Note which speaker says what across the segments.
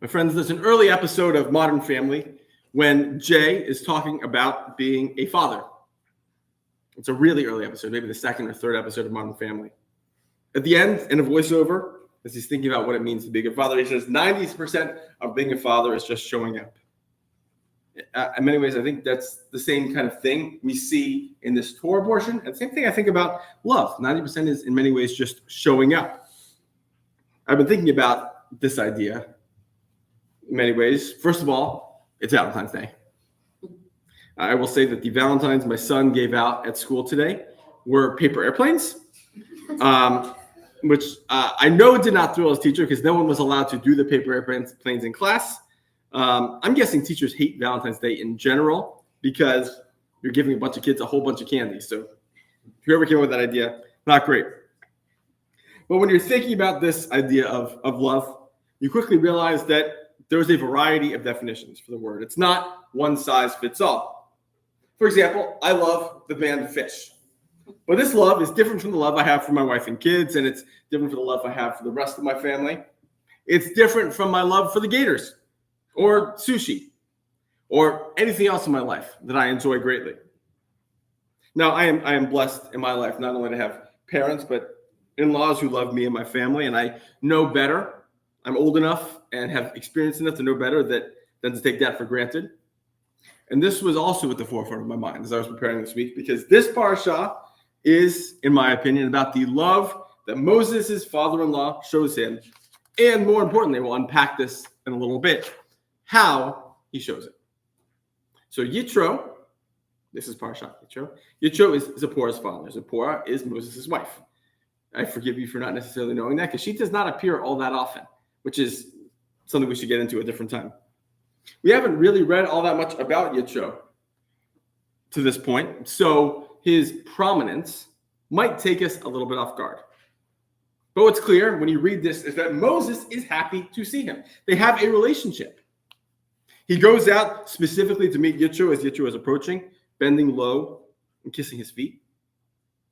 Speaker 1: My friends, there's an early episode of Modern Family when Jay is talking about being a father. It's a really early episode, maybe the second or third episode of Modern Family. At the end, in a voiceover, as he's thinking about what it means to be a father, he says 90% of being a father is just showing up. In many ways, I think that's the same kind of thing we see in this Torah portion. And the same thing I think about love. 90% is in many ways just showing up. I've been thinking about this idea in many ways. First of all, it's Valentine's Day. I will say that the Valentines my son gave out at school today were paper airplanes, which I know did not thrill his teacher because no one was allowed to do the paper airplanes in class. I'm guessing teachers hate Valentine's Day in general because you're giving a bunch of kids a whole bunch of candy. So whoever came up with that idea, not great. But when you're thinking about this idea of love, you quickly realize that there's a variety of definitions for the word. It's not one size fits all. For example, I love the band Fish. But this love is different from the love I have for my wife and kids, and it's different from the love I have for the rest of my family. It's different from my love for the Gators or sushi or anything else in my life that I enjoy greatly. Now, I am blessed in my life not only to have parents, but in-laws who love me and my family, and I know better. I'm old enough and have experience enough to know better than to take that for granted. And this was also at the forefront of my mind as I was preparing this week, because this parasha is, in my opinion, about the love that Moses' father-in-law shows him. And more importantly, we'll unpack this in a little bit, how he shows it. So Yitro, this is Parashat Yitro. Yitro is Zipporah's father. Zipporah is Moses' wife. I forgive you for not necessarily knowing that because she does not appear all that often, which is something we should get into at a different time. We haven't really read all that much about Yitro to this point, so his prominence might take us a little bit off guard. But what's clear when you read this is that Moses is happy to see him. They have a relationship. He goes out specifically to meet Yitro as Yitro is approaching, bending low and kissing his feet.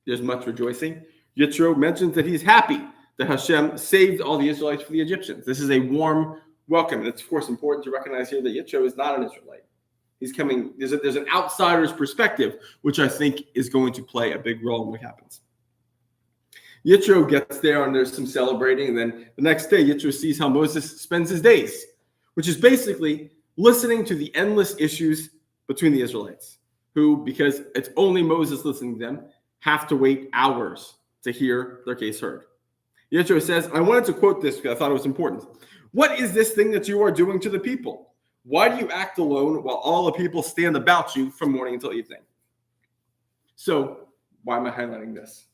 Speaker 1: There's much rejoicing. Yitro mentions that he's happy that Hashem saved all the Israelites from the Egyptians. This is a warm welcome. And it's, of course, important to recognize here that Yitro is not an Israelite. He's coming, there's an outsider's perspective, which I think is going to play a big role in what happens. Yitro gets there and there's some celebrating. And then the next day, Yitro sees how Moses spends his days, which is basically listening to the endless issues between the Israelites, who, because it's only Moses listening to them, have to wait hours to hear their case heard. Yitro says, I wanted to quote this because I thought it was important. What is this thing that you are doing to the people? Why do you act alone while all the people stand about you from morning until evening? So why am I highlighting this?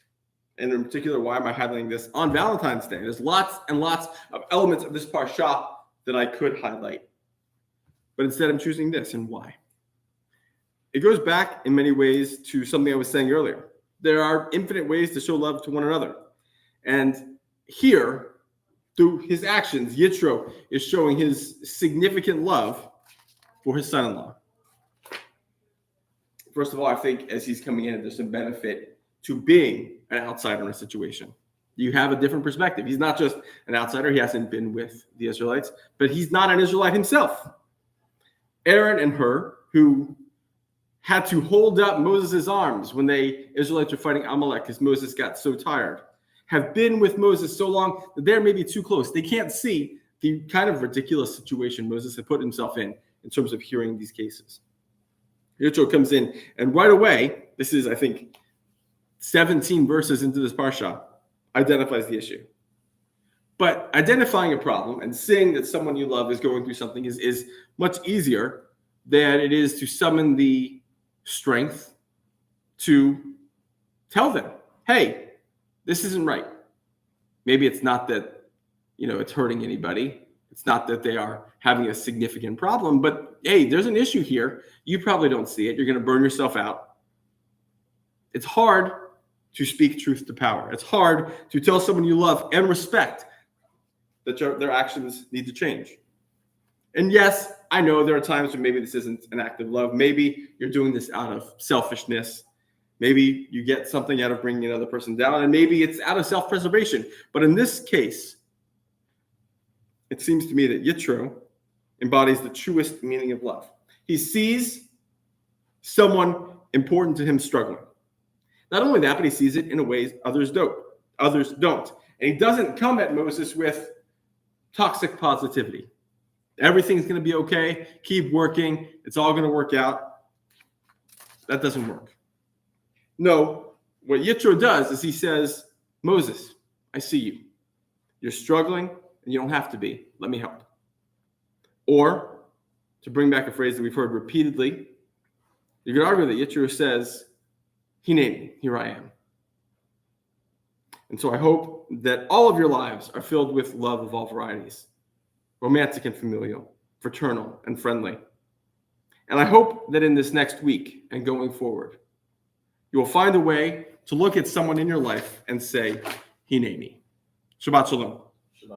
Speaker 1: And in particular, why am I highlighting this on Valentine's Day? There's lots and lots of elements of this parsha that I could highlight. But instead, I'm choosing this. And why? It goes back in many ways to something I was saying earlier. There are infinite ways to show love to one another. And here, through his actions, Yitro is showing his significant love for his son-in-law. First of all, I think as he's coming in, there's some benefit to being an outsider in a situation. You have a different perspective. He's not just an outsider. He hasn't been with the Israelites, but he's not an Israelite himself. Aaron and Hur, who had to hold up Moses' arms when the Israelites were fighting Amalek because Moses got so tired, have been with Moses so long that they're maybe too close. They can't see the kind of ridiculous situation Moses had put himself in terms of hearing these cases. Yitro comes in, and right away, this is, I think, 17 verses into this parsha, identifies the issue. But identifying a problem and seeing that someone you love is going through something is much easier than it is to summon the strength to tell them, hey, this isn't right. Maybe it's not that, it's hurting anybody. It's not that they are having a significant problem, but hey, there's an issue here. You probably don't see it. You're going to burn yourself out. It's hard to speak truth to power. It's hard to tell someone you love and respect that their actions need to change. And yes, I know there are times when maybe this isn't an act of love. Maybe you're doing this out of selfishness. Maybe you get something out of bringing another person down, and maybe it's out of self-preservation. But in this case, it seems to me that Yitro embodies the truest meaning of love. He sees someone important to him struggling. Not only that, but he sees it in a way others don't. And he doesn't come at Moses with toxic positivity. Everything's going to be okay. Keep working. It's all going to work out. That doesn't work. No, what Yitro does is he says, Moses, I see you. You're struggling, and you don't have to be. Let me help. Or, to bring back a phrase that we've heard repeatedly, you could argue that Yitro says, Hineni, here I am. And so I hope that all of your lives are filled with love of all varieties, romantic and familial, fraternal and friendly. And I hope that in this next week and going forward, you will find a way to look at someone in your life and say, Hineni. Shabbat Shalom.